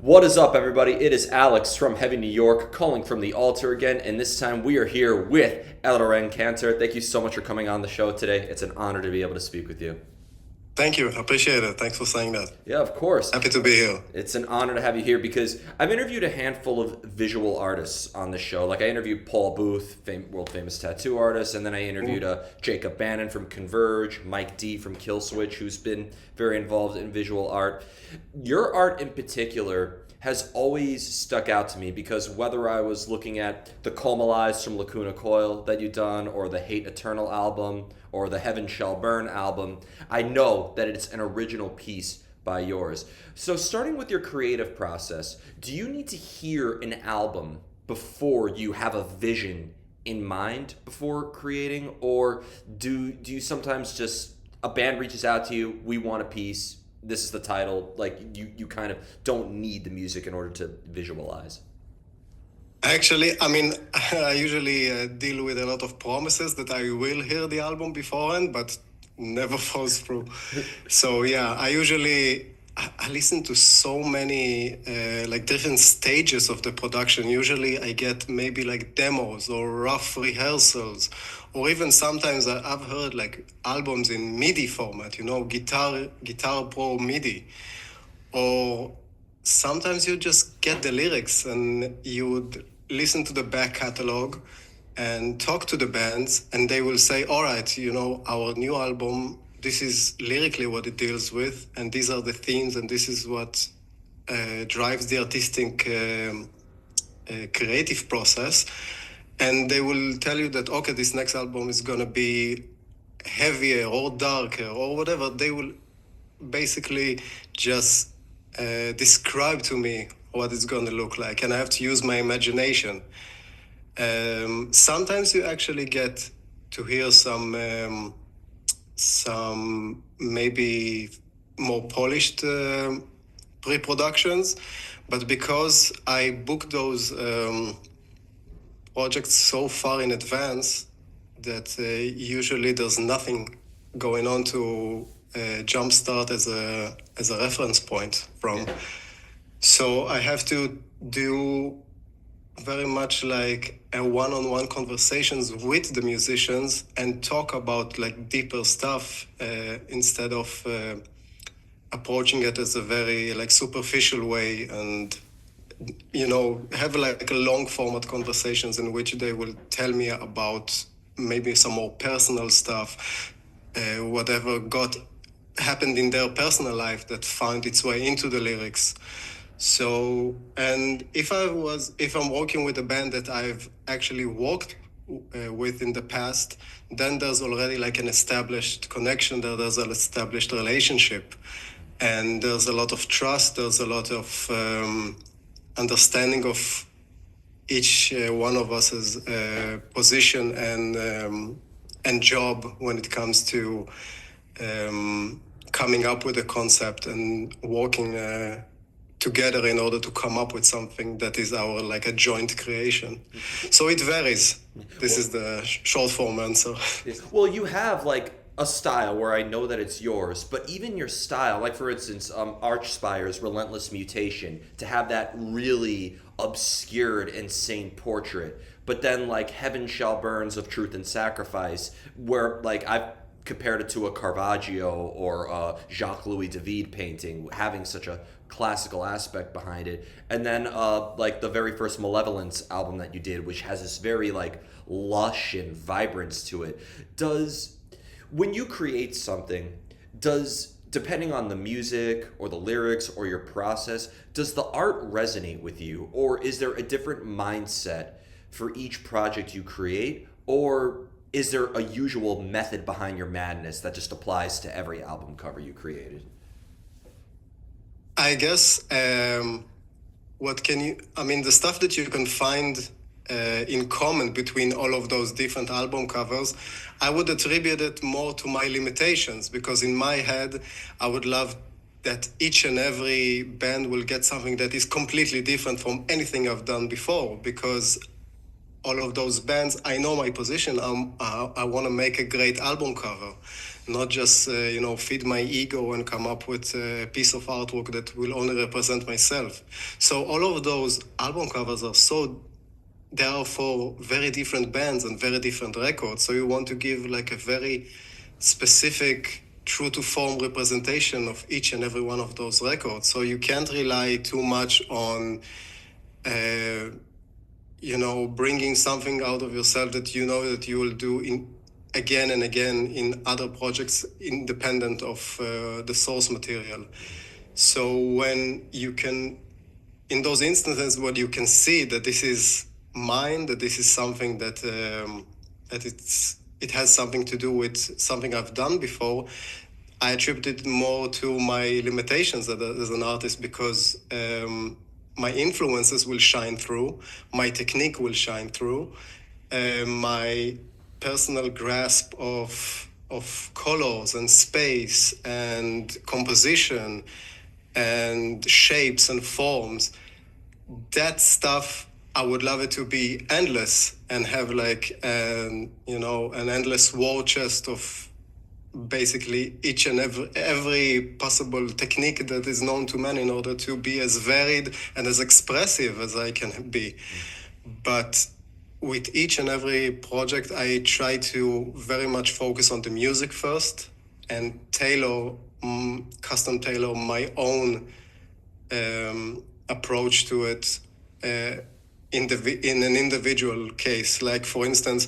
What is up, everybody? It is Alex from Heavy New York calling from the Alto again, and this time we are here with Eliran Kantor. Thank you so much for coming on the show today. It's an honor to be able to speak with you. Thank you. I appreciate it. Thanks for saying that. Yeah, of course. Happy to be here. It's an honor to have you here because I've interviewed a handful of visual artists on the show. Like I interviewed Paul Booth, world famous tattoo artist, and then I interviewed Jacob Bannon from Converge, Mike D from Killswitch, who's been very involved in visual art. Your art in particular has always stuck out to me because whether I was looking at the Comalize from Lacuna Coil that you've done, or the Hate Eternal album, or the Heaven Shall Burn album, I know that it's an original piece by yours. So starting with your creative process, do you need to hear an album before you have a vision in mind before creating, or do you sometimes just a band reaches out to you, we want a piece, this is the title, like you kind of don't need the music in order to visualize? Actually, I mean, I usually deal with a lot of promises that I will hear the album beforehand, but never falls through. So yeah, I listen to so many like different stages of the production. Usually, I get maybe like demos or rough rehearsals, or even sometimes I've heard like albums in MIDI format. Guitar Pro MIDI, or sometimes you just get the lyrics and you would listen to the back catalog and talk to the bands, and they will say, all right, our new album, this is lyrically what it deals with, and these are the themes, and this is what drives the artistic creative process. And they will tell you that, okay, this next album is going to be heavier or darker or whatever. They will basically just describe to me what it's going to look like, and I have to use my imagination. Sometimes you actually get to hear some maybe more polished pre-productions, but because I book those projects so far in advance that usually there's nothing going on to jumpstart as a reference point from. So I have to do very much like a one-on-one conversations with the musicians and talk about like deeper stuff instead of approaching it as a very like superficial way, and have like a long format conversations in which they will tell me about maybe some more personal stuff, whatever happened in their personal life that found its way into the lyrics. So, and if I'm working with a band that I've actually worked with in the past, then there's already like an established connection there, there's an established relationship, and there's a lot of trust, there's a lot of understanding of each one of us's position and job when it comes to coming up with a concept and working together in order to come up with something that is our like a joint creation. So it varies. This is the short form answer. Well, you have like a style where I know that it's yours, but even your style, like for instance, Archspire's Relentless Mutation, to have that really obscured, insane portrait, but then like Heaven Shall Burns of Truth and Sacrifice, where like I've compared it to a Caravaggio or a Jacques-Louis David painting, having such a classical aspect behind it. And then like the very first Malevolence album that you did, which has this very like lush and vibrance to it. When you create something, depending on the music or the lyrics or your process, does the art resonate with you, or is there a different mindset for each project you create, or is there a usual method behind your madness that just applies to every album cover you created? I guess the stuff that you can find in common between all of those different album covers, I would attribute it more to my limitations, because in my head, I would love that each and every band will get something that is completely different from anything I've done before, because all of those bands, I know my position. I want to make a great album cover, not just feed my ego and come up with a piece of artwork that will only represent myself. So all of those album covers are so, they are for very different bands and very different records. So you want to give like a very specific, true to form representation of each and every one of those records. So you can't rely too much on bringing something out of yourself that you know that you will do in again and again in other projects independent of the source material. So when you can, in those instances when you can see that this is mine, that this is something that it has something to do with something I've done before, I attribute it more to my limitations as an artist, because my influences will shine through, my technique will shine through, my personal grasp of colors and space and composition and shapes and forms. That stuff, I would love it to be endless and have like an endless war chest of basically each and every possible technique that is known to man in order to be as varied and as expressive as I can be. But with each and every project, I try to very much focus on the music first and custom tailor my own approach to it in an individual case. Like, for instance,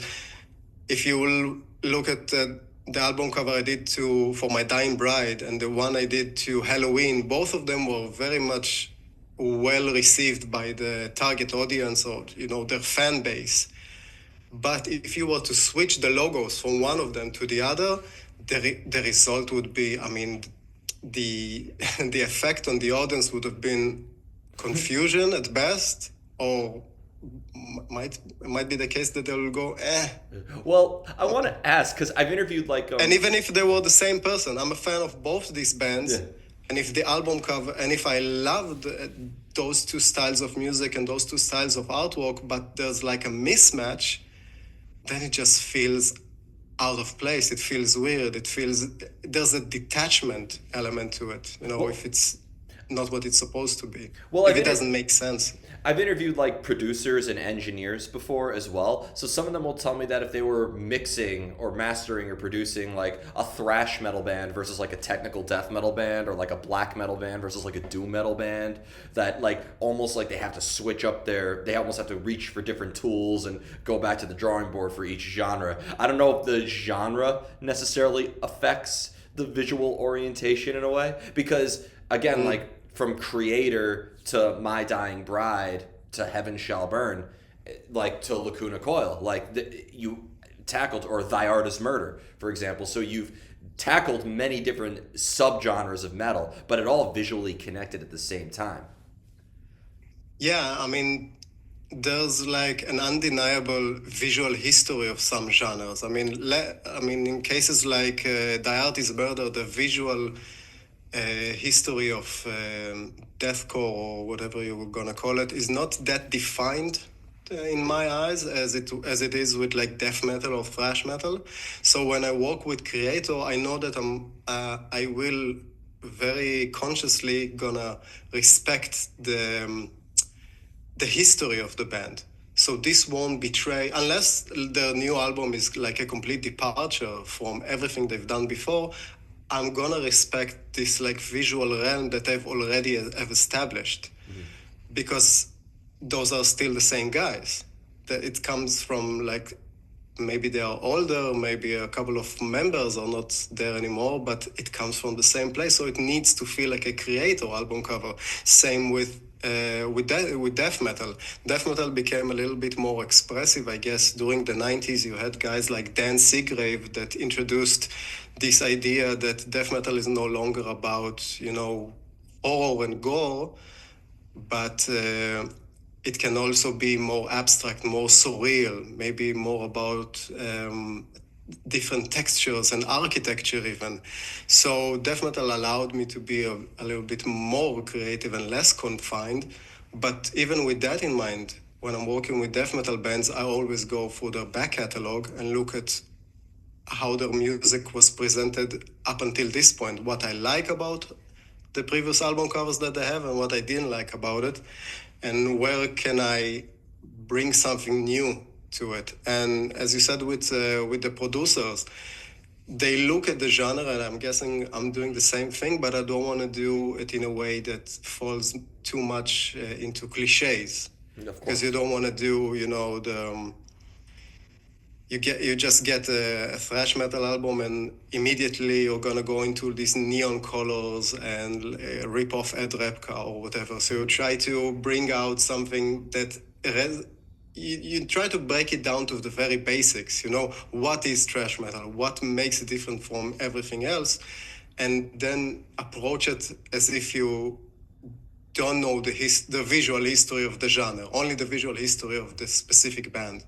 if you will look at the album cover I did for My Dying Bride and the one I did to Halloween, both of them were very much well received by the target audience or their fan base. But if you were to switch the logos from one of them to the other, the result would be, I mean, the the effect on the audience would have been confusion at best, or might be the case that they'll go, eh. Well, I want to ask, because I've interviewed and even if they were the same person, I'm a fan of both these bands. Yeah. And if the album cover, and if I loved those two styles of music and those two styles of artwork, but there's like a mismatch, then it just feels out of place. It feels weird. There's a detachment element to it, if it's not what it's supposed to be. Well, if it doesn't make sense. I've interviewed like producers and engineers before as well. So some of them will tell me that if they were mixing or mastering or producing like a thrash metal band versus like a technical death metal band, or like a black metal band versus like a doom metal band, that like almost like they have to switch up they almost have to reach for different tools and go back to the drawing board for each genre. I don't know if the genre necessarily affects the visual orientation in a way, because again, like from Creator to My Dying Bride to Heaven Shall Burn, like to Lacuna Coil, like you tackled, or Thy Art Is Murder, for example. So you've tackled many different subgenres of metal, but it all visually connected at the same time. Yeah, I mean, there's like an undeniable visual history of some genres. I mean, in cases like Thy Art Is Murder, the visual history of deathcore, or whatever you were gonna call it, is not that defined in my eyes as it is with like death metal or thrash metal. So when I work with Creator, I know that I will very consciously gonna respect the history of the band. So this won't betray, unless the new album is like a complete departure from everything they've done before. I'm gonna respect this like visual realm that they've already have established, because those are still the same guys. It comes from like, maybe they are older, maybe a couple of members are not there anymore, but it comes from the same place. So it needs to feel like a Creator album cover. Same with death metal. Death metal became a little bit more expressive, I guess. During the 90s, you had guys like Dan Seagrave that introduced this idea that death metal is no longer about, horror and gore, but it can also be more abstract, more surreal, maybe more about different textures and architecture even. So death metal allowed me to be a little bit more creative and less confined. But even with that in mind, when I'm working with death metal bands, I always go through their back catalog and look at how their music was presented up until this point, what I like about the previous album covers that they have and what I didn't like about it, and where can I bring something new to it. And as you said with the producers, they look at the genre, and I'm guessing I'm doing the same thing, but I don't want to do it in a way that falls too much into cliches. Of Because you course. don't want to do, you just get a thrash metal album and immediately you're gonna go into these neon colors and rip off Ed Repka or whatever. So you try to bring out something that you try to break it down to the very basics. What is thrash metal? What makes it different from everything else? And then approach it as if you don't know the visual history of the genre, only the visual history of the specific band.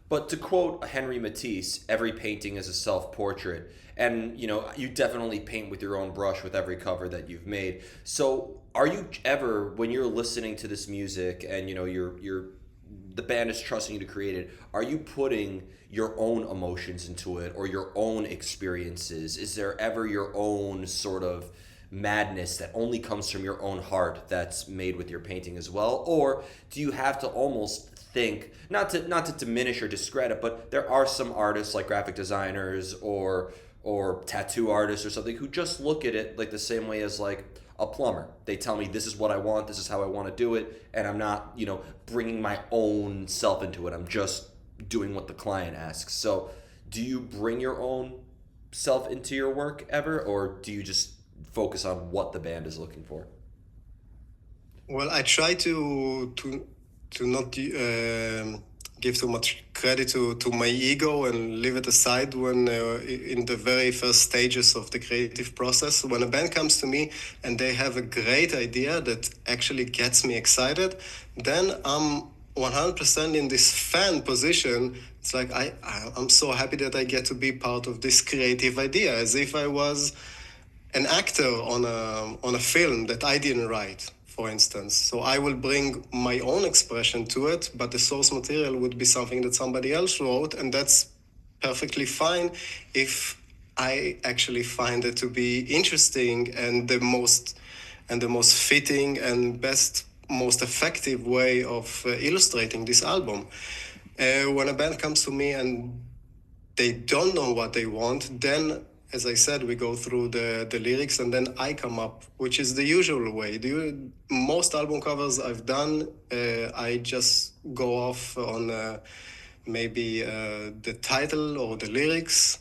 But to quote Henry Matisse, every painting is a self-portrait. And, you definitely paint with your own brush with every cover that you've made. So are you ever, when you're listening to this music and, the band is trusting you to create it, are you putting your own emotions into it or your own experiences? Is there ever your own sort of madness that only comes from your own heart that's made with your painting as well? Or do you have to almost think, not to diminish or discredit, but there are some artists like graphic designers or tattoo artists or something who just look at it like the same way as like a plumber. They tell me this is what I want, this is how I want to do it, and I'm not, bringing my own self into it. I'm just doing what the client asks. So, do you bring your own self into your work ever, or do you just focus on what the band is looking for? Well, I try to not give too much credit to my ego and leave it aside when in the very first stages of the creative process. When a band comes to me and they have a great idea that actually gets me excited, then I'm 100% in this fan position. It's like I'm so happy that I get to be part of this creative idea, as if I was an actor on a film that I didn't write, for instance. So I will bring my own expression to it, but the source material would be something that somebody else wrote, and that's perfectly fine if I actually find it to be interesting and the most fitting and most effective way of illustrating this album. When a band comes to me and they don't know what they want, then, as I said, we go through the lyrics and then I come up, which is the usual way. Most album covers I've done, I just go off on maybe the title or the lyrics,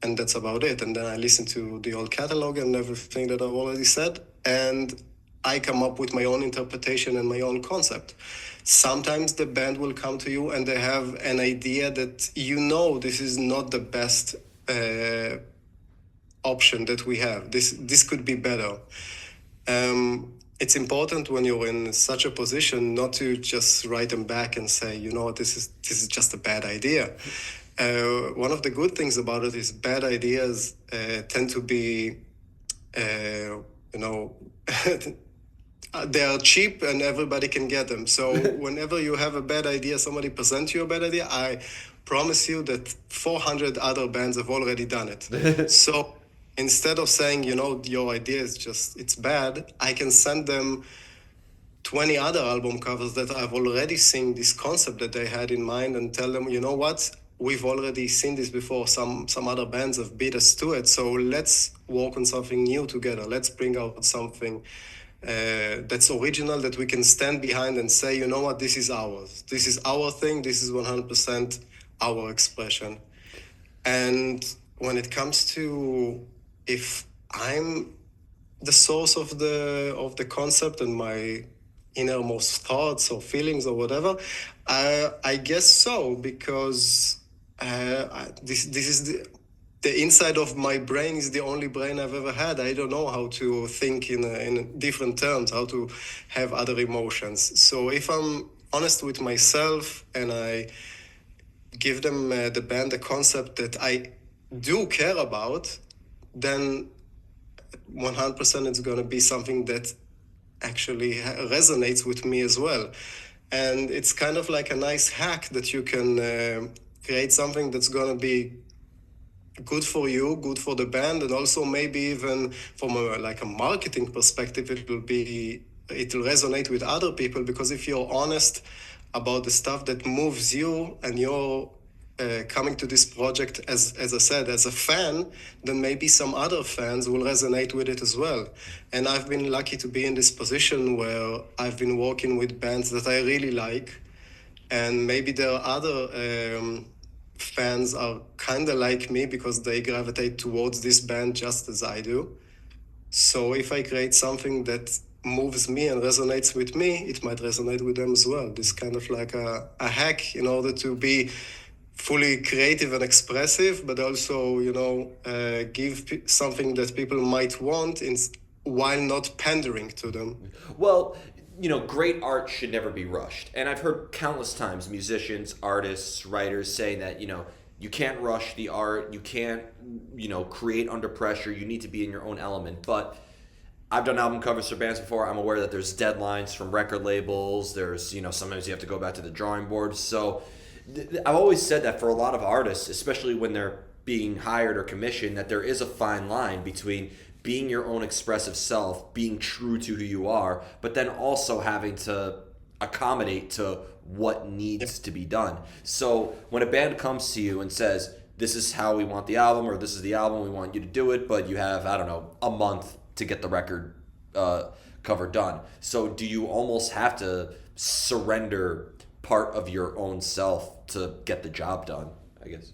and that's about it. And then I listen to the old catalog and everything that I've already said, and I come up with my own interpretation and my own concept. Sometimes the band will come to you and they have an idea that this is not the best option that we have. This could be better. It's important when you're in such a position not to just write them back and say, this is just a bad idea. One of the good things about it is bad ideas tend to be, they are cheap and everybody can get them. So whenever you have a bad idea, somebody presents you a bad idea, I promise you that 400 other bands have already done it. So instead of saying, your idea is it's bad, I can send them 20 other album covers that I've already seen this concept that they had in mind and tell them, you know what? We've already seen this before. Some other bands have beat us to it. So let's work on something new together. Let's bring out something that's original, that we can stand behind and say, you know what, this is ours. This is our thing. This is 100% our expression. And when it comes to if I'm the source of the concept and my innermost thoughts or feelings or whatever, I guess so, because this is the inside of my brain is the only brain I've ever had. I don't know how to think in different terms, how to have other emotions. So if I'm honest with myself and I give them the band a concept that I do care about, then 100% it's going to be something that actually resonates with me as well. And it's kind of like a nice hack that you can create something that's going to be good for you, good for the band, and also maybe even from a marketing perspective, it'll resonate with other people, because if you're honest about the stuff that moves you and you're coming to this project as I said, as a fan, then maybe some other fans will resonate with it as well. And I've been lucky to be in this position where I've been working with bands that I really like, and maybe there are other fans are kind of like me because they gravitate towards this band just as I do. So if I create something that moves me and resonates with me, it might resonate with them as well. This kind of like a hack in order to be fully creative and expressive, but also, give something that people might want while not pandering to them. Well, great art should never be rushed. And I've heard countless times musicians, artists, writers saying that, you can't rush the art, you can't, create under pressure, you need to be in your own element. But I've done album covers for bands before. I'm aware that there's deadlines from record labels. There's, sometimes you have to go back to the drawing board. So I've always said that for a lot of artists, especially when they're being hired or commissioned, that there is a fine line between being your own expressive self, being true to who you are, but then also having to accommodate to what needs to be done. So when a band comes to you and says, this is how we want the album, or this is the album, we want you to do it, but you have, I don't know, a month to get the record cover done. So do you almost have to surrender part of your own self to get the job done, I guess?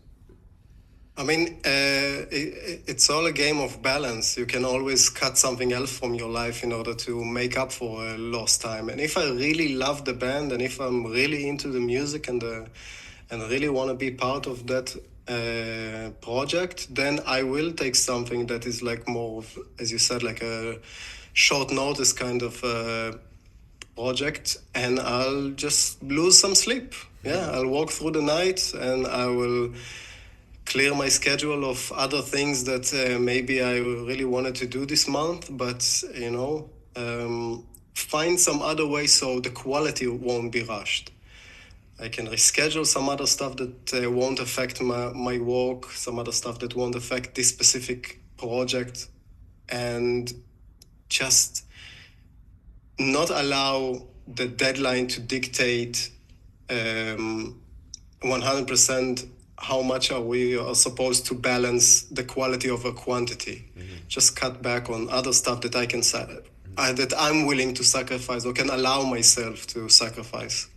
I mean, it's all a game of balance. You can always cut something else from your life in order to make up for lost time. And if I really love the band, and if I'm really into the music and really want to be part of that project, then I will take something that is like more of, as you said, like a short notice kind of project, and I'll just lose some sleep. Yeah, I'll walk through the night and I will clear my schedule of other things that maybe I really wanted to do this month, but find some other way so the quality won't be rushed. I can reschedule some other stuff that won't affect my work, some other stuff that won't affect this specific project, and just not allow the deadline to dictate 100% how much we are supposed to balance the quality over quantity. Just cut back on other stuff that I can that I'm willing to sacrifice or can allow myself to sacrifice.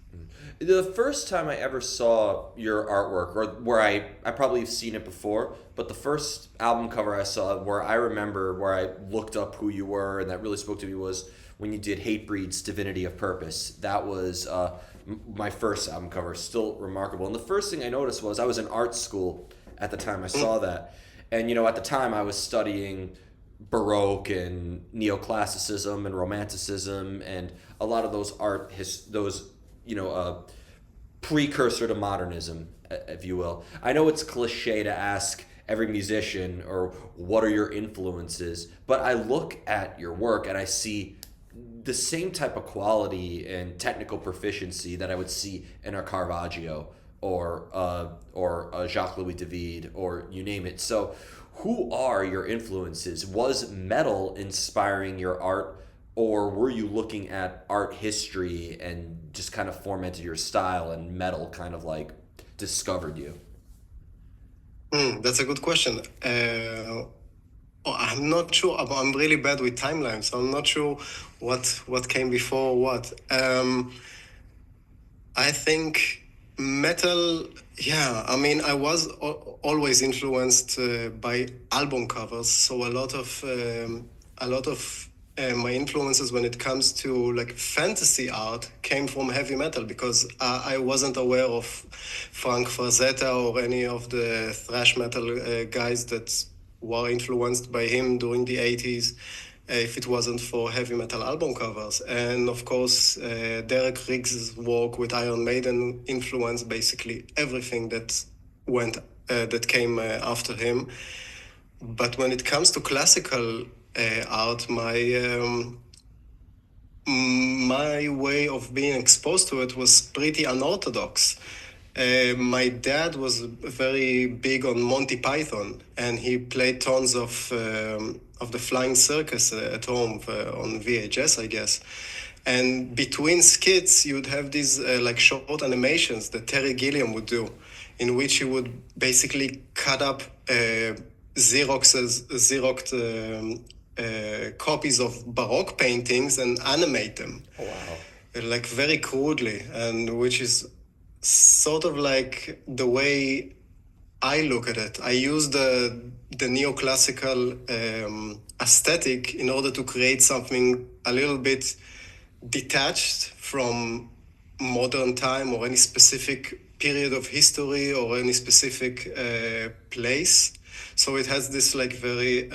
The first time I ever saw your artwork, or where I probably have seen it before, but the first album cover I saw where I remember where I looked up who you were and that really spoke to me was when you did Hatebreed's Divinity of Purpose. That was my first album cover, still remarkable. And the first thing I noticed was I was in art school at the time I saw that. And, at the time I was studying Baroque and neoclassicism and romanticism and a lot of those precursor to modernism, if you will. I know it's cliche to ask every musician or what are your influences, but I look at your work and I see the same type of quality and technical proficiency that I would see in a Caravaggio or a Jacques-Louis David or you name it. So who are your influences? Was metal inspiring your art, or were you looking at art history and just kind of fomented your style and metal kind of like discovered you? That's a good question. I'm not sure. I'm really bad with timelines, so I'm not sure what came before what. I think metal. Yeah, I mean, I was always influenced by album covers, so a lot of my influences when it comes to like fantasy art came from heavy metal, because I wasn't aware of Frank Frazetta or any of the thrash metal guys that were influenced by him during the 80s if it wasn't for heavy metal album covers. And of course, Derek Riggs' work with Iron Maiden influenced basically everything that came after him. But when it comes to classical art, my way of being exposed to it was pretty unorthodox. My dad was very big on Monty Python, and he played tons of the Flying Circus at home on VHS, I guess. And between skits, you'd have these like short animations that Terry Gilliam would do, in which he would basically cut up Xeroxed copies of Baroque paintings and animate them, Oh wow. like very crudely, and which is sort of like the way I look at it. I use the neoclassical aesthetic in order to create something a little bit detached from modern time or any specific period of history or any specific place. So it has this like very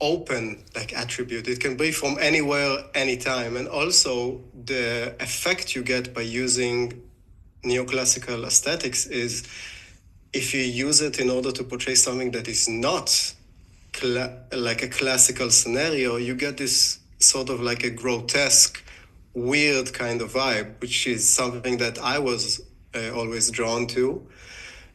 open like attribute. It can be from anywhere, anytime, and also the effect you get by using neoclassical aesthetics is if you use it in order to portray something that is not like a classical scenario, you get this sort of like a grotesque, weird kind of vibe, which is something that I was always drawn to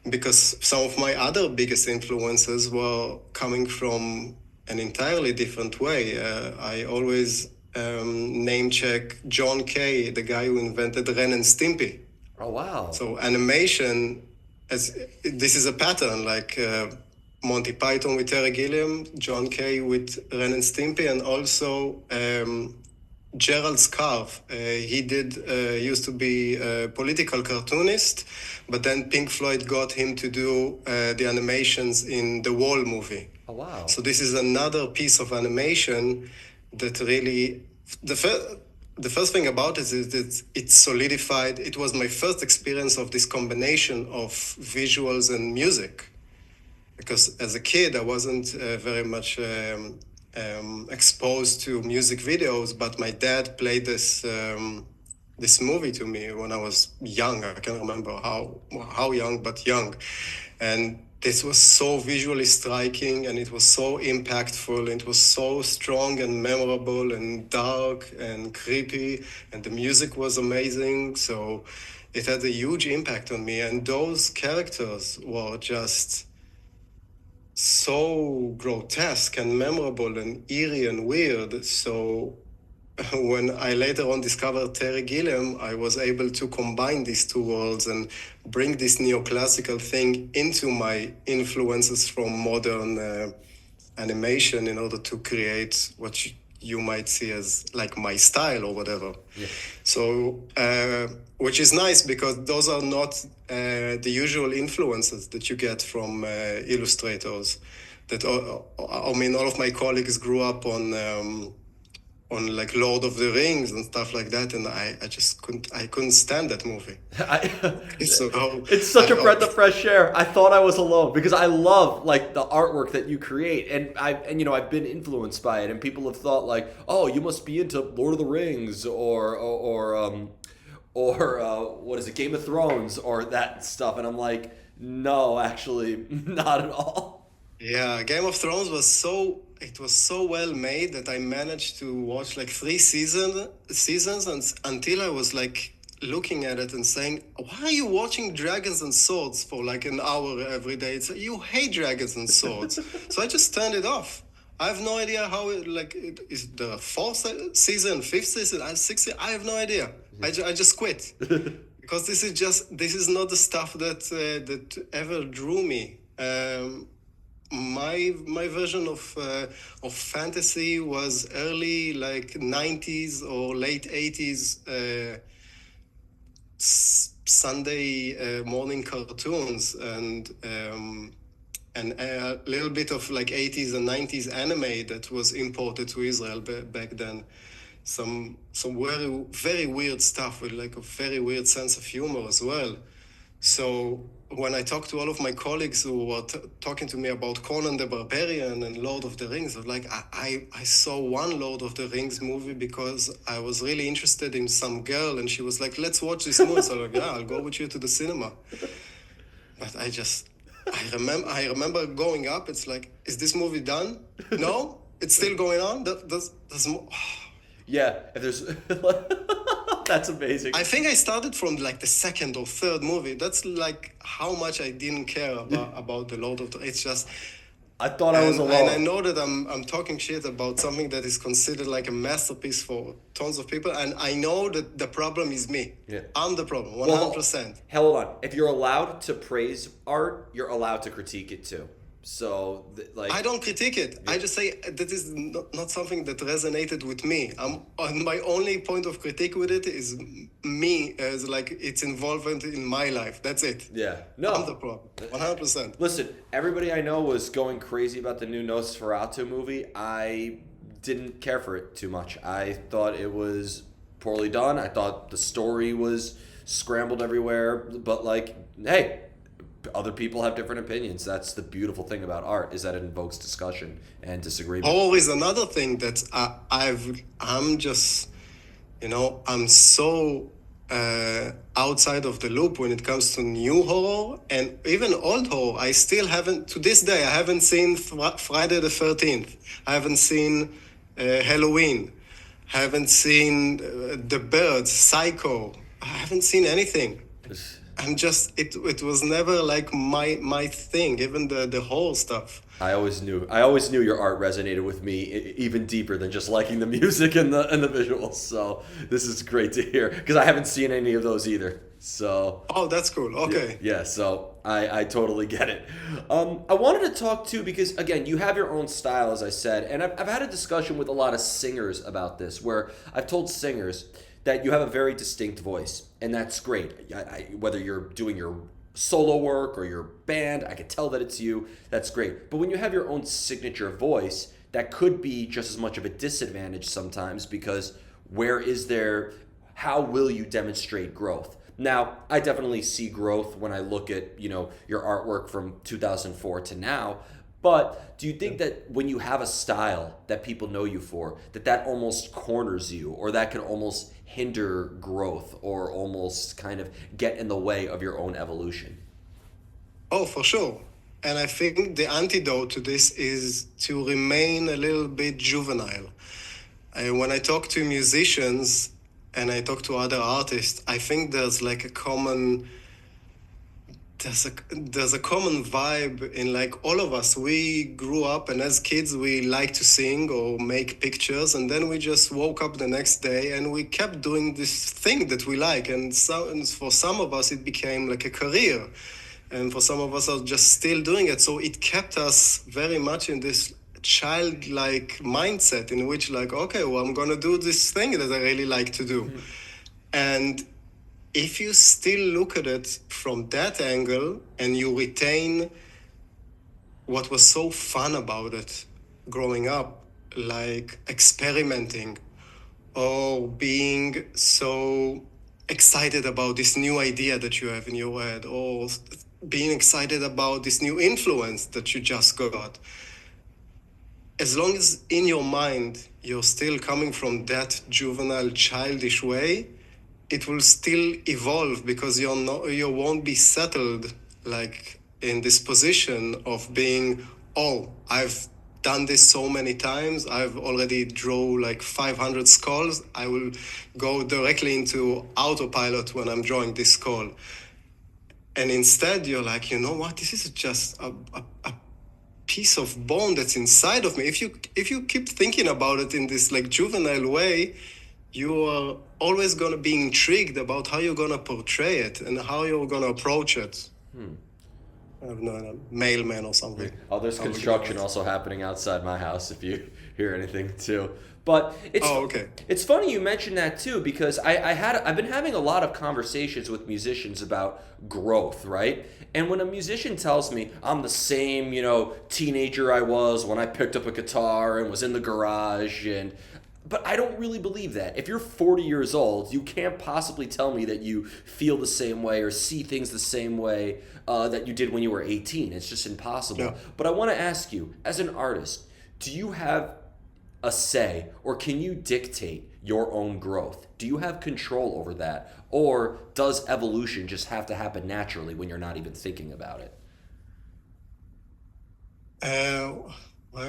because some of my other biggest influences were coming from an entirely different way. I always name check John Kay, the guy who invented Ren and Stimpy. Oh wow. So animation, as this is a pattern, like Monty Python with Terry Gilliam, John Kay with Ren and Stimpy, and also Gerald Scarfe. He did used to be a political cartoonist, but then Pink Floyd got him to do the animations in the Wall movie. Oh wow. So this is another piece of animation that really the first thing about it is that it solidified. It was my first experience of this combination of visuals and music, because as a kid I wasn't very much exposed to music videos, but my dad played this movie to me when I was young. I can't remember how young, but young, and this was so visually striking, and it was so impactful, and it was so strong and memorable and dark and creepy, and the music was amazing. So it had a huge impact on me, and those characters were just so grotesque and memorable and eerie and weird. So when I later on discovered Terry Gilliam, I was able to combine these two worlds and bring this neoclassical thing into my influences from modern animation in order to create what you might see as like my style or whatever. Yeah. So, which is nice because those are not the usual influences that you get from illustrators. That I mean, all of my colleagues grew up on like Lord of the Rings and stuff like that, and I just couldn't stand that movie. So It's such a breath of fresh air. I thought I was alone because I love like the artwork that you create, and I've been influenced by it, and people have thought like, oh, you must be into Lord of the Rings or what is it, Game of Thrones or that stuff, and I'm like, no, actually, not at all. Yeah, Game of Thrones was so well made that I managed to watch like three seasons and until I was like looking at it and saying, "Why are you watching dragons and swords for like an hour every day?" It's you hate dragons and swords, so I just turned it off. I have no idea how is the fourth season, fifth season, sixth season. I have no idea. I just quit because this is not the stuff that ever drew me. My version of fantasy was early like 90s or late 80s Sunday morning cartoons and a little bit of like 80s and 90s anime that was imported to Israel back then. Some very very weird stuff with like a very weird sense of humor as well. So when I talked to all of my colleagues who were talking to me about Conan the Barbarian and Lord of the Rings, I was like, I saw one Lord of the Rings movie because I was really interested in some girl, and she was like, let's watch this movie. So I'm like, yeah, I'll go with you to the cinema. But I remember going up. It's like, is this movie done? No, it's still going on. There's more. Yeah, if there's that's amazing. I think I started from like the second or third movie. That's like how much I didn't care about the Lord of the. It's just, I thought I was and I alone. know that I'm talking shit about something that is considered like a masterpiece for tons of people, and I know that the problem is me. Yeah. I'm the problem, Well, 100%. hold on. If you're allowed to praise art, you're allowed to critique it too. So, I like, don't critique it. I just say that is not something that resonated with me. My only point of critique with it is me as like its involvement in my life. That's it. yeah, I'm the no. problem, 100%. Listen, everybody I know was going crazy about the new Nosferatu movie. I didn't care for it too much. I thought it was poorly done. I thought the story was scrambled everywhere. But like, hey, other people have different opinions. That's the beautiful thing about art is that it invokes discussion and disagreement. Horror is another thing that I'm just, I'm so outside of the loop when it comes to new horror and even old horror. I still haven't, to this day, I haven't seen Friday the 13th. I haven't seen Halloween. Haven't seen The Birds, Psycho. I haven't seen anything. I'm just it was never like my thing, even the whole stuff. I always knew your art resonated with me even deeper than just liking the music and the visuals. So this is great to hear because I haven't seen any of those either. So Oh, that's cool. Okay. yeah, so I totally get it. I wanted to talk too because again, you have your own style, as I said, and I've had a discussion with a lot of singers about this, where I've told singers that you have a very distinct voice, and that's great. Whether you're doing your solo work or your band, I can tell that it's you. That's great. But when you have your own signature voice, that could be just as much of a disadvantage sometimes because where is there? How will you demonstrate growth? Now, I definitely see growth when I look at, your artwork from 2004 to now. But do you think that when you have a style that people know you for, that almost corners you or that can almost hinder growth or almost kind of get in the way of your own evolution? Oh, for sure. And I think the antidote to this is to remain a little bit juvenile. When I talk to musicians and I talk to other artists, I think there's a common vibe in like all of us. We grew up and as kids we like to sing or make pictures, and then we just woke up the next day and we kept doing this thing that we like, and for some of us it became like a career, and for some of us are just still doing it. So it kept us very much in this childlike mindset in which like, okay, well, I'm gonna do this thing that I really like to do. And if you still look at it from that angle and you retain what was so fun about it growing up, like experimenting or being so excited about this new idea that you have in your head, or being excited about this new influence that you just got, as long as in your mind you're still coming from that juvenile, childish way, it will still evolve because you won't be settled like in this position of being, oh, I've done this so many times. I've already drew like 500 skulls. I will go directly into autopilot when I'm drawing this skull. And instead, you're like, you know what? This is just a piece of bone that's inside of me. If you keep thinking about it in this like juvenile way, you are always going to be intrigued about how you're going to portray it and how you're going to approach it. I have no idea, mailman or something. Oh, there's construction also happening outside my house if you hear anything too. But Okay. it's funny you mentioned that too because I've been having a lot of conversations with musicians about growth, right? And when a musician tells me I'm the same, teenager I was when I picked up a guitar and was in the garage but I don't really believe that. If you're 40 years old, you can't possibly tell me that you feel the same way or see things the same way that you did when you were 18. It's just impossible. Yeah. But I want to ask you, as an artist, do you have a say or can you dictate your own growth? Do you have control over that? Or does evolution just have to happen naturally when you're not even thinking about it? Uh, I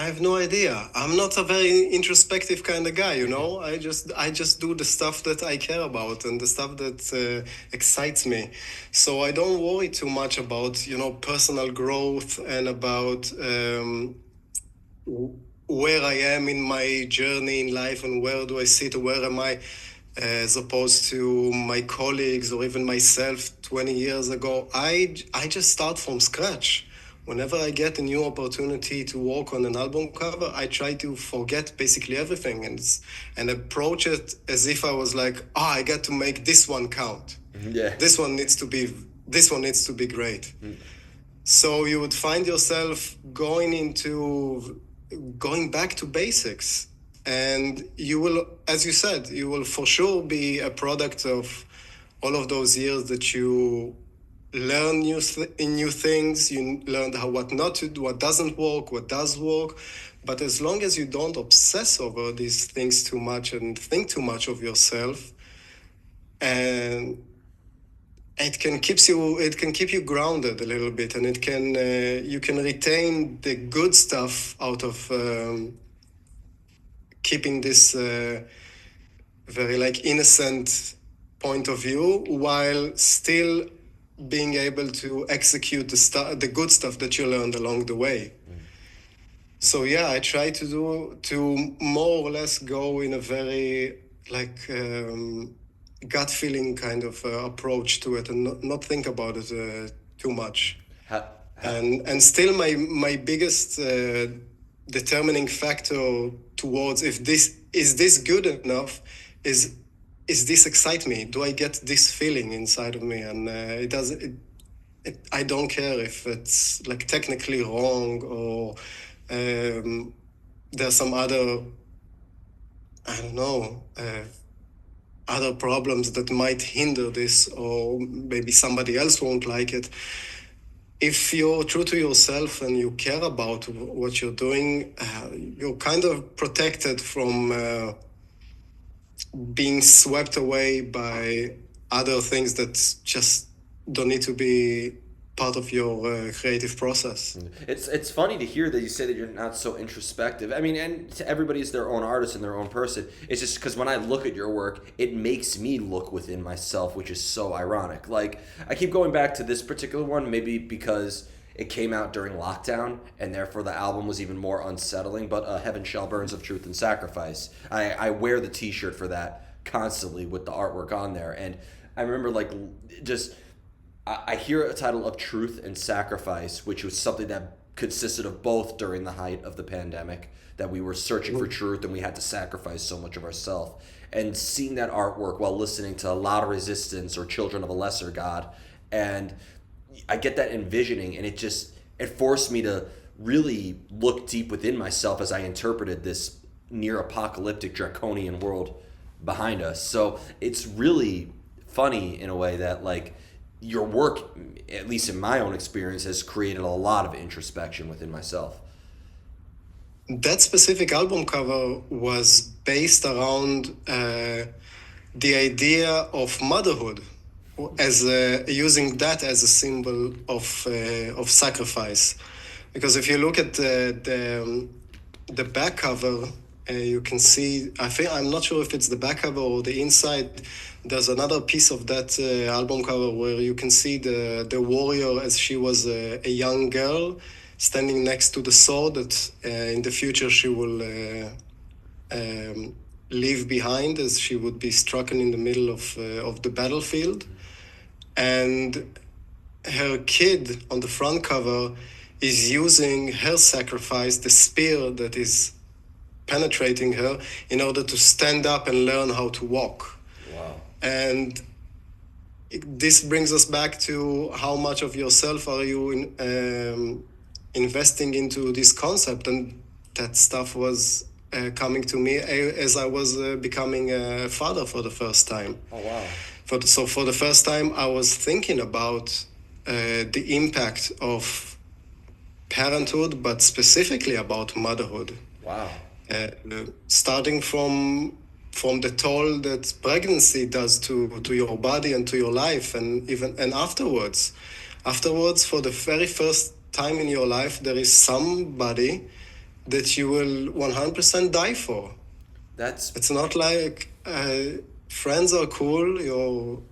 have no idea. I'm not a very introspective kind of guy, you know. I just do the stuff that I care about and the stuff that excites me. So I don't worry too much about, you know, personal growth and about where I am in my journey in life and where do I sit, or where am I, as opposed to my colleagues or even myself 20 years ago. I just start from scratch. Whenever I get a new opportunity to work on an album cover, I try to forget basically everything and approach it as if I was like, I get to make this one count. Yeah. This one needs to be great. So you would find yourself going back to basics. And you will, as you said, you will for sure be a product of all of those years that you learn new things. You learned what not to do, what doesn't work, what does work. But as long as you don't obsess over these things too much and think too much of yourself, and it can keep you grounded a little bit, and it can you can retain the good stuff out of keeping this very like innocent point of view while still being able to execute the good stuff that you learned along the way. So yeah, I try to more or less go in a very like gut feeling kind of approach to it, and not think about it too much. How, And still my biggest determining factor towards if this good enough is this excite me? Do I get this feeling inside of me? And it does I don't care if it's like technically wrong or there's some other, I don't know, other problems that might hinder this, or maybe somebody else won't like it. If you're true to yourself and you care about what you're doing, you're kind of protected from being swept away by other things that just don't need to be part of your creative process. it's funny to hear that you say that you're not so introspective. I mean, and to everybody's their own artist and their own person. It's just because when I look at your work, it makes me look within myself, which is so ironic. Like I keep going back to this particular one, maybe because it came out during lockdown, and therefore the album was even more unsettling. But Heaven Shall Burns of Truth and Sacrifice. I wear the T-shirt for that constantly with the artwork on there, and I remember like just I hear a title of Truth and Sacrifice, which was something that consisted of both during the height of the pandemic, that we were searching for truth and we had to sacrifice so much of ourselves. And seeing that artwork while listening to Louder Resistance or Children of a Lesser God, and I get that envisioning, and it forced me to really look deep within myself as I interpreted this near apocalyptic draconian world behind us. So it's really funny in a way that like your work, at least in my own experience, has created a lot of introspection within myself. That specific album cover was based around the idea of motherhood, as using that as a symbol of sacrifice. Because if you look at the back cover, you can see. I'm not sure if it's the back cover or the inside. There's another piece of that album cover where you can see the warrior as she was a young girl standing next to the sword that in the future she will leave behind, as she would be struck in the middle of the battlefield. And her kid on the front cover is using her sacrifice, the spear that is penetrating her, in order to stand up and learn how to walk. Wow. And this brings us back to how much of yourself are you investing into this concept. And that stuff was coming to me as I was becoming a father for the first time. Oh, wow. So for the first time, I was thinking about the impact of parenthood, but specifically about motherhood. Wow. Starting from the toll that pregnancy does to your body and to your life, and afterwards, for the very first time in your life, there is somebody that you will 100% die for. That's It's not like friends are cool, your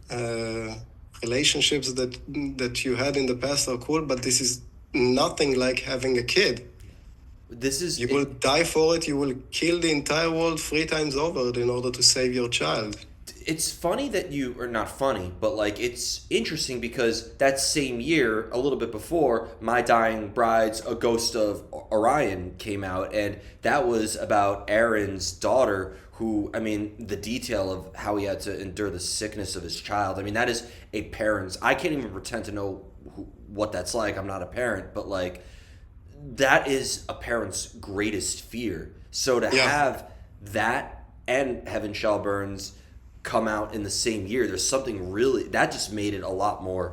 relationships that you had in the past are cool, but this is nothing like having a kid. this is You will die for it. You will kill the entire world 3 times over in order to save your child. it's funny that you are not funny, but like it's interesting because that same year, a little bit before, My Dying Bride's A Ghost of Orion came out, and that was about Aaron's daughter who, I mean, the detail of how he had to endure the sickness of his child. I mean, that is a parent's. I can't even pretend to know what that's like. I'm not a parent, but like that is a parent's greatest fear. So to Yeah. have that and Heaven Shall Burns come out in the same year, there's something really that just made it a lot more.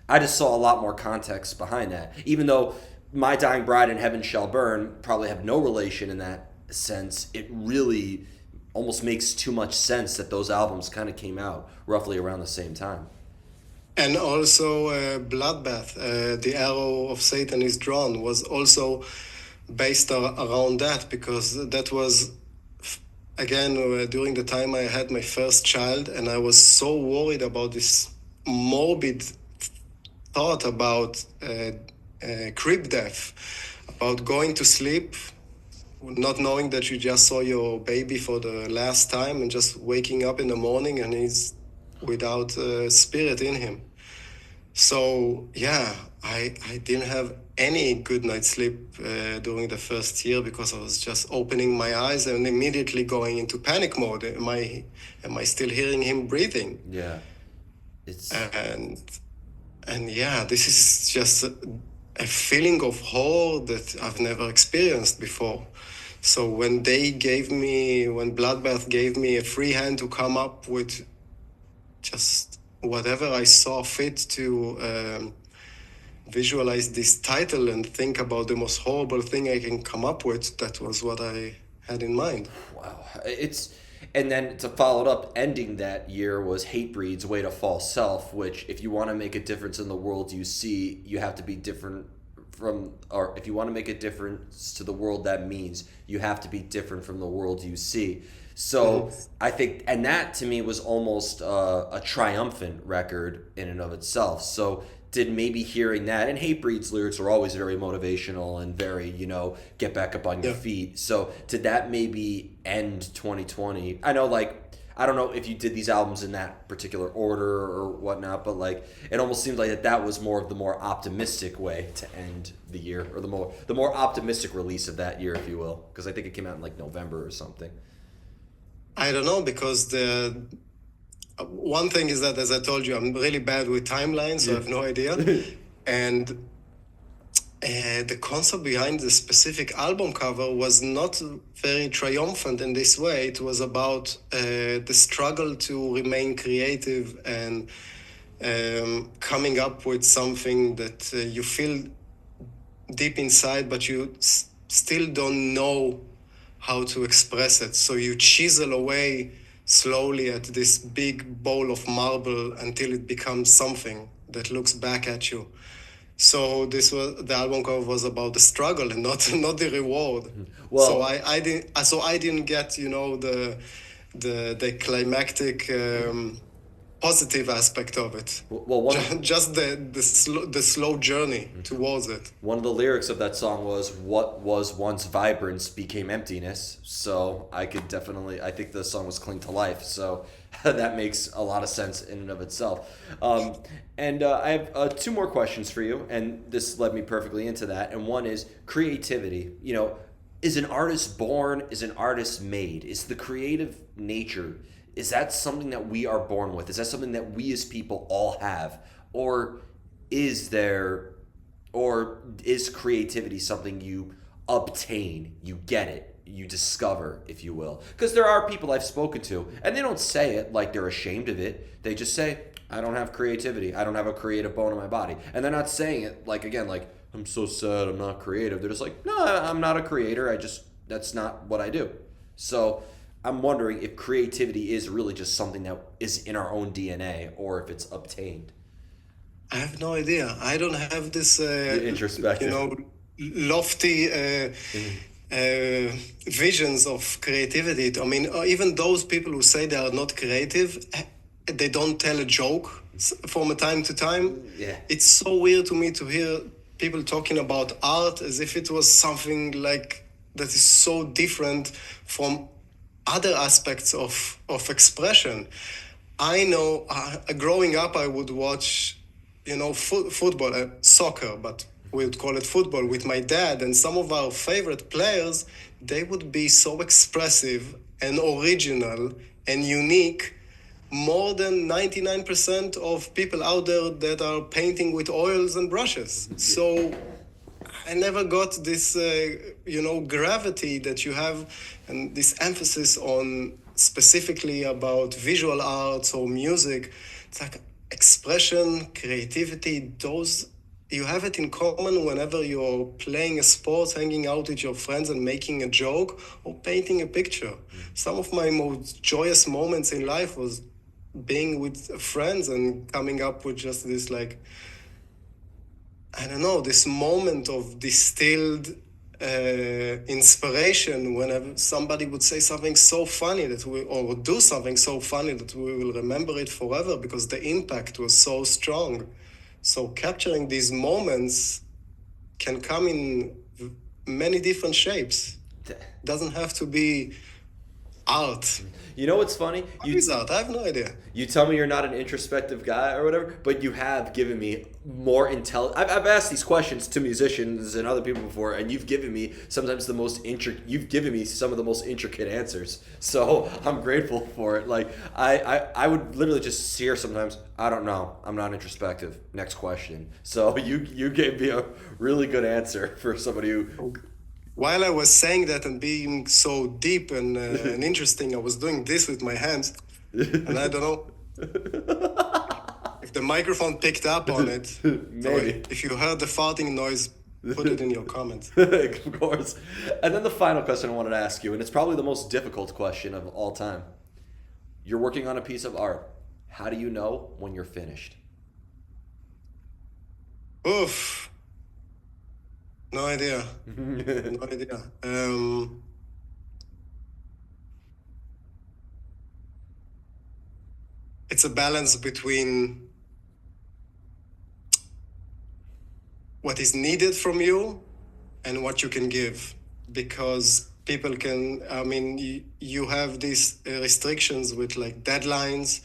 I just saw a lot more context behind that. Even though My Dying Bride and Heaven Shall Burn probably have no relation in that sense, it really almost makes too much sense that those albums kind of came out roughly around the same time. And also, Bloodbath, The Arrow of Satan is Drawn, was also based around that, because that was, again, during the time I had my first child, and I was so worried about this morbid thought about creep death, about going to sleep, not knowing that you just saw your baby for the last time, and just waking up in the morning and he's without spirit in him. So yeah, I didn't have any good night's sleep during the first year, because I was just opening my eyes and immediately going into panic mode. Am I still hearing him breathing? Yeah. It's And and yeah, this is just a feeling of horror that I've never experienced before. So when when Bloodbath gave me a free hand to come up with just whatever I saw fit to visualize this title and think about the most horrible thing I can come up with, that was what I had in mind. wow. It's and then to follow it up, ending that year was Hatebreed's Way to False Self, which if you want to make a difference in the world you see, you have to be different from, or if you want to make a difference to the world that means, you have to be different from the world you see. So I think, and that to me was almost a triumphant record in and of itself. So did maybe hearing that, and Hatebreed's lyrics are always very motivational and very, get back up on your Yeah. feet. So did that maybe end 2020? I know, like, I don't know if you did these albums in that particular order or whatnot, but like it almost seemed like that was more of the more optimistic way to end the year, or the more optimistic release of that year, if you will, because I think it came out in like November or something. I don't know, because the one thing is that, as I told you, I'm really bad with timelines, so I have no idea. And the concept behind the specific album cover was not very triumphant in this way. It was about the struggle to remain creative and coming up with something that you feel deep inside, but you still don't know how to express it. So you chisel away slowly at this big bowl of marble until it becomes something that looks back at you. So the album cover was about the struggle and not the reward. So Well, I didn't get the climactic positive aspect of it. well, one Just the slow journey towards it. one of the lyrics of that song was "What was once vibrance became emptiness." So I think the song was "Cling to Life." So that makes a lot of sense in and of itself. And I have two more questions for you, and this led me perfectly into that. And one is creativity. Is an artist born? Is an artist made? Is the creative nature? Is that something that we are born with? Is that something that we as people all have? Or is there, or is creativity something you obtain, you get it, you discover, if you will? Because there are people I've spoken to, and they don't say it like they're ashamed of it. They just say, I don't have creativity. I don't have a creative bone in my body. And they're not saying it like, again, like, I'm so sad I'm not creative. They're just like, no, I'm not a creator. That's not what I do. So I'm wondering if creativity is really just something that is in our own DNA, or if it's obtained. I have no idea. I don't have this, The introspective. lofty visions of creativity. I mean, even those people who say they are not creative, they don't tell a joke from a time to time. Yeah. It's so weird to me to hear people talking about art as if it was something like that is so different from other aspects of expression. I know, growing up, I would watch, football, soccer, but we would call it football with my dad, and some of our favorite players, they would be so expressive and original and unique, more than 99% of people out there that are painting with oils and brushes. So I never got this, gravity that you have, and this emphasis on specifically about visual arts or music. It's like expression, creativity, those you have it in common whenever you're playing a sport, hanging out with your friends and making a joke or painting a picture. Some of my most joyous moments in life was being with friends and coming up with just this like I don't know, this moment of distilled inspiration whenever somebody would say something so funny or would do something so funny that we will remember it forever because the impact was so strong. So capturing these moments can come in many different shapes. Doesn't have to be art. You know what's funny? What is art? I have no idea. You tell me you're not an introspective guy or whatever, but you have given me more intel. I've asked these questions to musicians and other people before, and you've given me sometimes the most you've given me some of the most intricate answers. So I'm grateful for it. Like I would literally just hear sometimes, I don't know, I'm not introspective. Next question. So you gave me a really good answer for somebody who. While I was saying that and being so deep and interesting, I was doing this with my hands, and I don't know if the microphone picked up on it. Maybe. So if you heard the farting noise, put it in your comments. Of course. And then the final question I wanted to ask you, and it's probably the most difficult question of all time. You're working on a piece of art. How do you know when you're finished? Oof. No idea. No idea. It's a balance between what is needed from you and what you can give. Because people can, I mean, you have these restrictions with like deadlines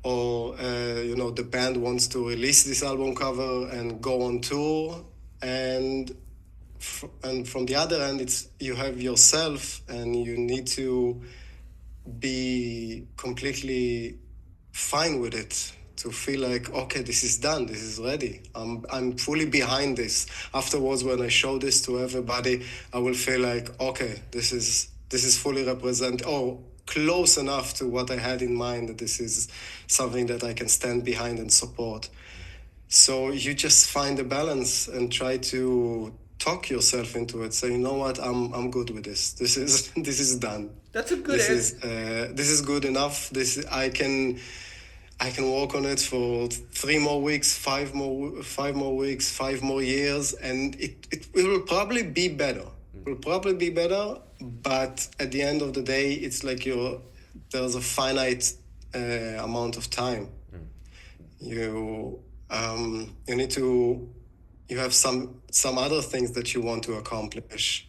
or, the band wants to release this album cover and go on tour. And from the other end, it's you have yourself, and you need to be completely fine with it to feel like, okay, this is done, this is ready. I'm fully behind this. Afterwards, when I show this to everybody, I will feel like, okay, this is fully represent or close enough to what I had in mind that this is something that I can stand behind and support. So you just find a balance and try to talk yourself into it. Say, you know what, I'm good with this. This is done. That's a good answer. This is good enough. I can work on it for 3 more weeks, 5 more weeks, 5 more years, and it will probably be better. It will probably be better, but at the end of the day, it's like there's a finite amount of time. You need to, you have some other things that you want to accomplish.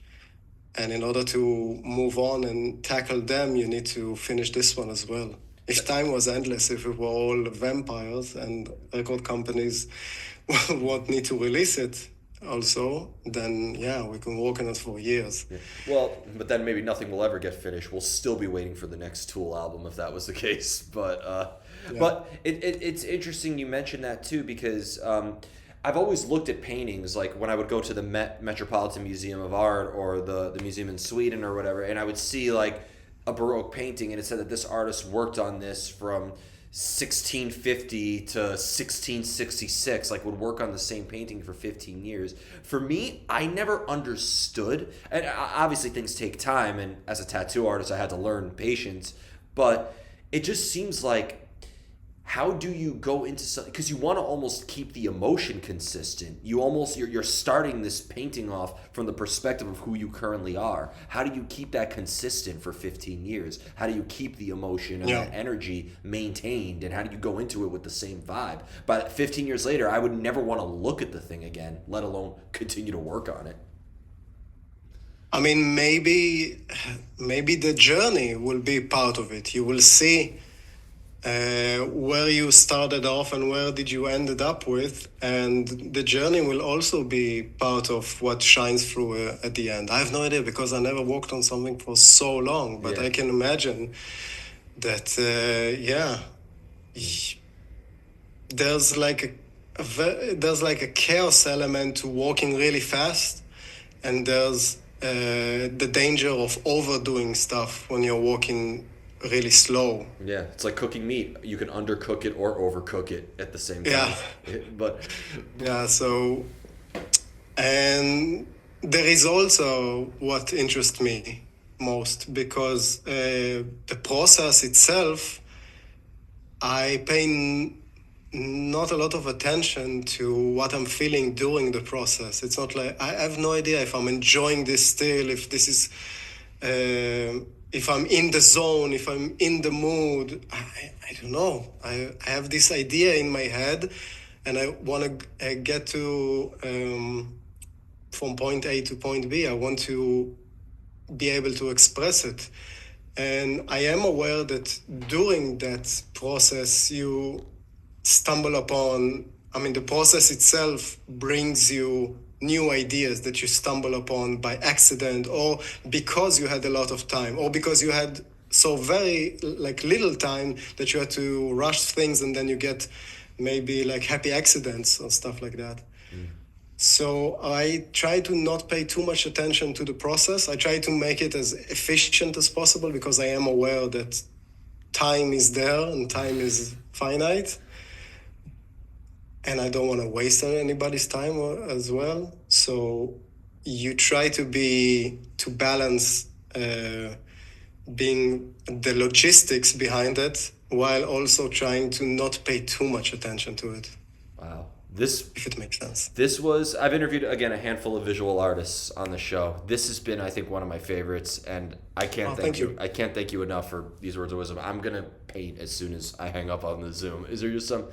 And in order to move on and tackle them, you need to finish this one as well. If time was endless, if we were all vampires and record companies won't need to release it also, then yeah, we can work on it for years. Yeah. Well, but then maybe nothing will ever get finished. We'll still be waiting for the next Tool album if that was the case. But Yeah. but it's interesting you mentioned that too, because I've always looked at paintings, like when I would go to the Metropolitan Museum of Art or the museum in Sweden or whatever, and I would see like a Baroque painting, and it said that this artist worked on this from 1650 to 1666, like would work on the same painting for 15 years. For me, I never understood, and obviously things take time, and as a tattoo artist I had to learn patience, but it just seems like how do you go into something, because you want to almost keep the emotion consistent. You're starting this painting off from the perspective of who you currently are. How do you keep that consistent for 15 years? How do you keep the emotion and Yeah. that energy maintained, and how do you go into it with the same vibe? But 15 years later, I would never want to look at the thing again, let alone continue to work on it. I mean, maybe the journey will be part of it. You will see where you started off and where did you ended up with, and the journey will also be part of what shines through at the end. I have no idea because I never worked on something for so long, but Yeah. I can imagine that there's like there's like a chaos element to walking really fast, and there's the danger of overdoing stuff when you're walking really slow. Yeah, it's like cooking meat. You can undercook it or overcook it at the same time. Yeah, But yeah. So, and there is also what interests me most because the process itself, I pay not a lot of attention to what I'm feeling during the process. It's not like I have no idea if I'm enjoying this still, if this is, if I'm in the zone, if I'm in the mood. I don't know. I have this idea in my head, and I want to get to from point A to point B. I want to be able to express it. And I am aware that during that process, you stumble upon, I mean, the process itself brings you new ideas that you stumble upon by accident, or because you had a lot of time, or because you had so very like little time that you had to rush things, and then you get maybe like happy accidents or stuff like that. So I try to not pay too much attention to the process. I try to make it as efficient as possible because I am aware that time is there and time is finite. And I don't want to waste anybody's time as well. So you try to balance being the logistics behind it while also trying to not pay too much attention to it, wow, if it makes sense. I've interviewed again a handful of visual artists on the show. This has been, I think, one of my favorites, and I can't Thank you. I can't thank you enough for these words of wisdom. I'm gonna paint as soon as I hang up on the Zoom. Is there just some,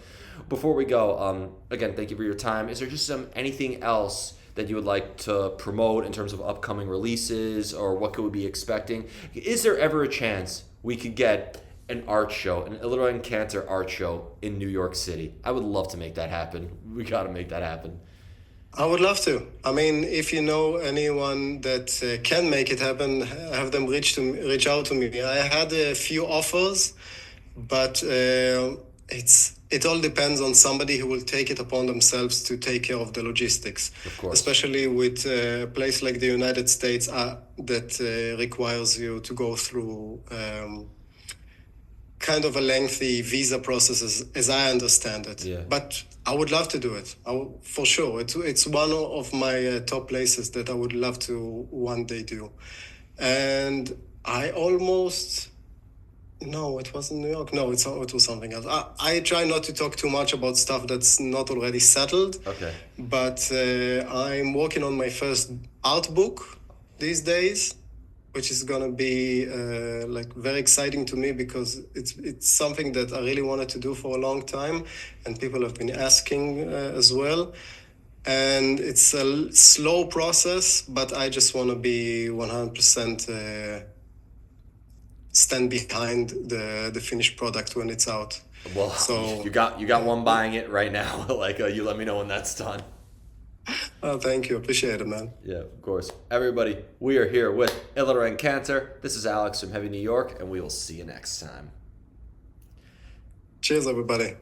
before we go, again, thank you for your time. Is there just anything else that you would like to promote in terms of upcoming releases, or what could we be expecting? Is there ever a chance we could get an art show, an Eliran Kantor art show in New York City? I would love to make that happen. We got to make that happen. I would love to. I mean, if you know anyone that can make it happen, have them reach out to me. I had a few offers, but it all depends on somebody who will take it upon themselves to take care of the logistics. Of course. Especially with a place like the United States that requires you to go through kind of a lengthy visa process, as I understand it. Yeah. But I would love to do it. For sure. It's one of my top places that I would love to one day do. And I almost... No, it wasn't New York. No, it was something else. I try not to talk too much about stuff that's not already settled. Okay. But I'm working on my first art book these days, which is gonna be like very exciting to me because it's something that I really wanted to do for a long time, and people have been asking as well. And it's a slow process, but I just want to be 100% stand behind the finished product when it's out. Well, So you got one buying it right now. Like, you let me know when that's done. thank you, appreciate it, man. Yeah, of course. Everybody, we are here with Eliran Kantor. This is Alex from Heavy New York, and we will see you next time. Cheers, everybody.